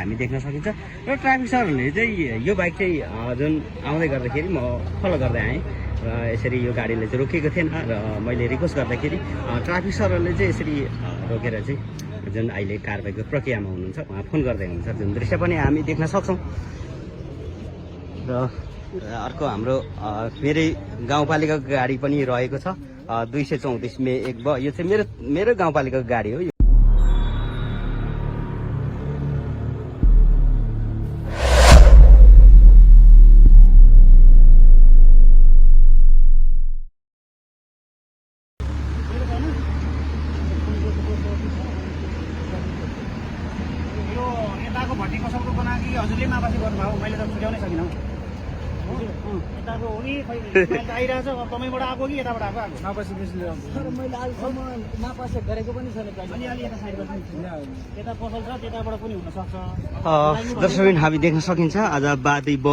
हामी देख्न सकिन्छ र ट्राफिक सरहरूले चाहिँ यो बाइक चाहिँ जुन आउँदै गर्दाखेरि म फलो गर्दै आएँ र यसरी यो गाडीले चाहिँ रोकेको थिएन र मैले रिक्वेस्ट गर्दाखेरि ट्राफिक सरहरूले चाहिँ यसरी रोकेर चाहिँ जुन अहिले कारबाहीको प्रक्रियामा हुनुहुन्छ उहाँ फोन गर्दै हुनुहुन्छ जुन दृश्य पनि हामी देख्न सक्छौँ। र अर्को हाम्रो मेरै गाउँपालिकाको गाडी पनि रहेको छ 234 मे 1 ब यो चाहिँ मेरो गाउँपालिकाको गाडी हो। यताको भट्टी कसलको बनाएको हजुरले मापासी गर्नुभयो मैले त छुट्याउनै सकिनँ। यताको हो कि खै आइरहेको छ तपाईँबाट आएको कि यताबाट आएको मापासी बेसी तर मैले अहिलेसम्म मापासी गरेको पनि छैन। अलिअलि यता साइड गर्छु यता पसल छ त्यताबाट पनि हुनसक्छ। दर्शकबिन हामी देख्न सकिन्छ आज बादी ब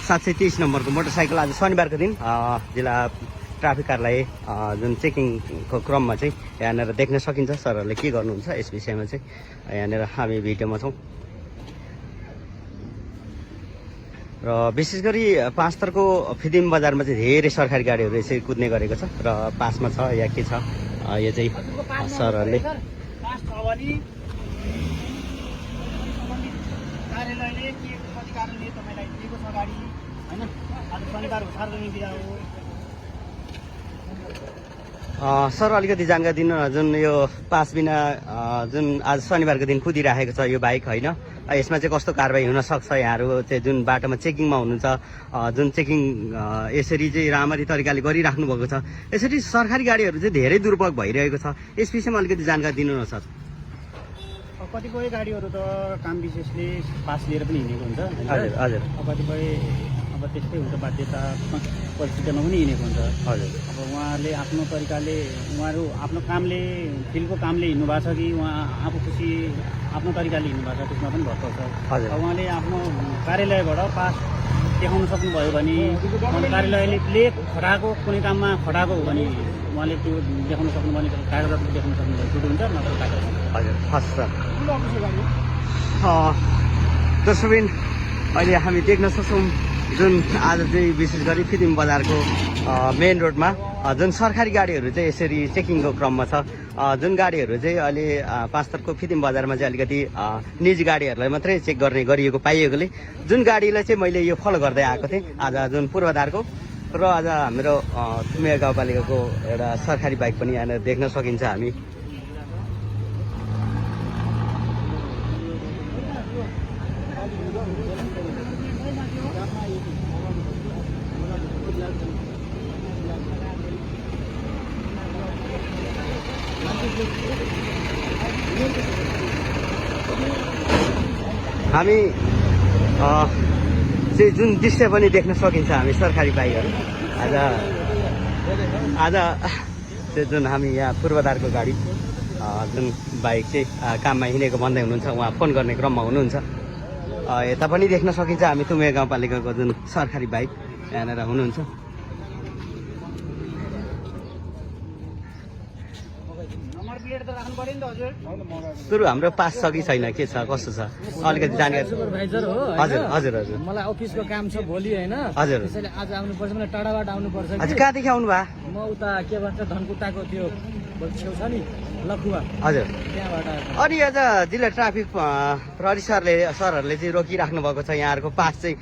723 नम्बरको मोटरसाइकल आज शनिबारको दिन जिल्ला ट्राफिक कार्यालय जुन चेकिङको क्रममा चाहिँ यहाँनिर देख्न सकिन्छ सरहरूले के गर्नुहुन्छ यस विषयमा चाहिँ यहाँनिर हामी भिडियोमा छौँ। र विशेष गरी पाँचथरको फिदिम बजारमा चाहिँ धेरै सरकारी गाडीहरू यसरी कुद्ने गरेको छ र पासमा छ या के छ यो चाहिँ सरहरूले कार्यालयले के कति कारणले तपाईँलाई दिएको छ गाडी होइन आज शनिबार हो सार्वजनिक बिदा हो। सर अलिकति जानकारी दिनु न जुन यो पास बिना जुन आज शनिबारको दिन कुदिराखेको छ यो बाइक होइन यसमा चाहिँ कस्तो कारबाही हुनसक्छ यहाँहरू चाहिँ जुन बाटोमा चेकिङमा हुनुहुन्छ जुन चेकिङ यसरी चाहिँ राम्ररी तरिकाले गरिराख्नु भएको छ यसरी सरकारी गाडीहरू चाहिँ धेरै दुरुपयोग भइरहेको छ यस विषयमा अलिकति जानकारी दिनु न सर। कतिपय गाडीहरू त काम विशेषले पास लिएर पनि हिँडेको हुन्छ हजुर हजुर कतिपय अब त्यस्तै हुन्छ बाध्यता परिस्थितिमा पनि हिँडेको हुन्छ हजुर। अब उहाँहरूले आफ्नो तरिकाले उहाँहरू आफ्नो कामले फिल्डको कामले हिँड्नु भएको छ कि उहाँ आफू खुसी आफ्नो तरिकाले हिँड्नु भएको छ त्यसमा पनि भर पर्छ। उहाँले आफ्नो कार्यालयबाट पास देखाउन सक्नुभयो भने कार्यालयले प्ले खटाएको कुनै काममा खटाएको हो भने उहाँले त्यो देखाउन सक्नुभयो भने कागजात देखाउन सक्नुभयो छुट हुन्छ नत्र कागज। हजुर हस् सर। दर्शकबिन अहिले हामी देख्न सक्छौँ जुन आज चाहिँ विशेष गरी फिदिम बजारको मेन रोडमा जुन सरकारी गाडीहरू चाहिँ यसरी चेकिङको क्रममा छ जुन गाडीहरू चाहिँ अहिले पाँचथरको फिदिम बजारमा चाहिँ अलिकति निजी गाडीहरूलाई मात्रै चेक गर्ने गरिएको पाइएकोले जुन गाडीलाई चाहिँ मैले यो फलो गर्दै आएको थिएँ आज जुन पूर्वाधारको र आज हाम्रो थुमिया गाउँपालिकाको एउटा सरकारी बाइक पनि यहाँनिर देख्न सकिन्छ हामी। हामी चाहिँ जुन दृश्य पनि देख्न सकिन्छ हामी सरकारी बाइकहरू आज चाहिँ जुन हामी यहाँ पूर्वाधारको गाडी जुन बाइक चाहिँ काममा हिँडेको भन्दै हुनुहुन्छ उहाँ फोन गर्ने क्रममा हुनुहुन्छ यता पनि देख्न सकिन्छ हामी तुमे गाउँपालिकाको जुन सरकारी बाइक यहाँनिर हुनुहुन्छ। सुरु हाम्रो पास छ कि छैन के छ कस्तो छ अलिकति जानकारी। सुपरभाइजर हो हजुर हजुर हजुर मलाई अफिसको काम छ भोलि होइन हजुर त्यसैले आज आउनुपर्छ मलाई टाढाबाट आउनुपर्छ। हजुर कहाँदेखि आउनु भयो? म उता के भन्छ धनकुटाको त्यो छेउ छ नि लखुवा हजुर त्यहाँबाट। अनि आज जिल्ला ट्राफिक प्रहरी सरहरूले चाहिँ रोकिराख्नु भएको छ यहाँहरूको पास चाहिँ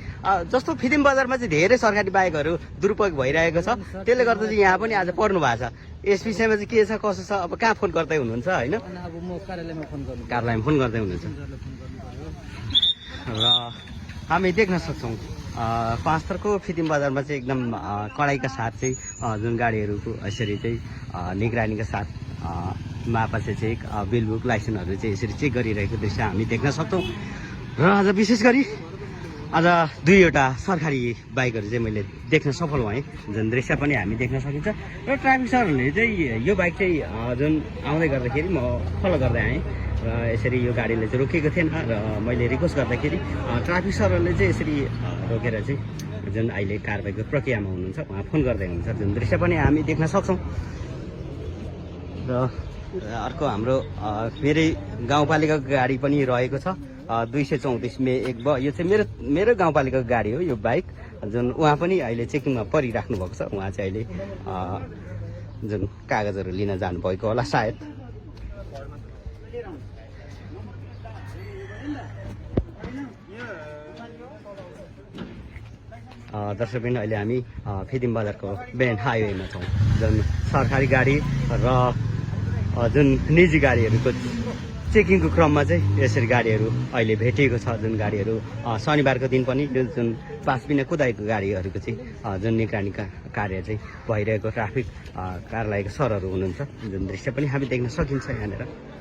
जस्तो फिदिम बजारमा चाहिँ धेरै सरकारी बाइकहरू दुरुपयोग भइरहेको छ त्यसले गर्दा चाहिँ यहाँ पनि आज पर्नु भएको छ यस विषयमा चाहिँ के छ कसो छ अब कहाँ फोन गर्दै हुनुहुन्छ होइन? अब म कार्यालयमा फोन गर्दै हुनुहुन्छ र हामी देख्न सक्छौँ पाँचथरको फिदिम बजारमा चाहिँ एकदम कडाइका साथ चाहिँ जुन गाडीहरूको यसरी चाहिँ निगरानीका साथ मापासे चेक बिलबुक लाइसेन्सहरू चाहिँ यसरी चेक गरिरहेको दृश्य हामी देख्न सक्छौँ। र आज विशेष गरी आज दुईवटा सरकारी बाइकहरू चाहिँ मैले देख्न सफल भएँ जुन दृश्य पनि हामी देख्न सकिन्छ र ट्राफिक सरहरूले चाहिँ यो बाइक चाहिँ जुन आउँदै गर्दाखेरि म फलो गर्दै आएँ र यसरी यो गाडीले चाहिँ रोकेको थिएन र मैले रिक्वेस्ट गर्दाखेरि ट्राफिक सरहरूले चाहिँ यसरी रोकेर चाहिँ जुन अहिले कारबाहीको प्रक्रियामा हुनुहुन्छ उहाँ फोन गर्दै हुनुहुन्छ जुन दृश्य पनि हामी देख्न सक्छौँ। र अर्को हाम्रो मेरै गाउँपालिकाको गाडी पनि रहेको छ 234 मे 1 ब यो चाहिँ मेरो गाउँपालिकाको गाडी हो यो बाइक जुन उहाँ पनि अहिले चेकिङमा परिराख्नु भएको छ उहाँ चाहिँ अहिले जुन कागजहरू लिन जानुभएको होला सायद दर्शकबिन अहिले हामी फिदिम बजारको मेन हाइवेमा छौँ जुन सरकारी गाडी र जुन निजी गाडीहरूको चेकिङको क्रममा चाहिँ यसरी गाडीहरू अहिले भेटिएको छ जुन गाडीहरू शनिबारको दिन पनि जुन पास बिना कुदाएको गाडीहरूको चाहिँ जुन निगरानीका कार्य चाहिँ भइरहेको ट्राफिक कार्यालयका सरहरू हुनुहुन्छ जुन दृश्य पनि हामी देख्न सकिन्छ यहाँनिर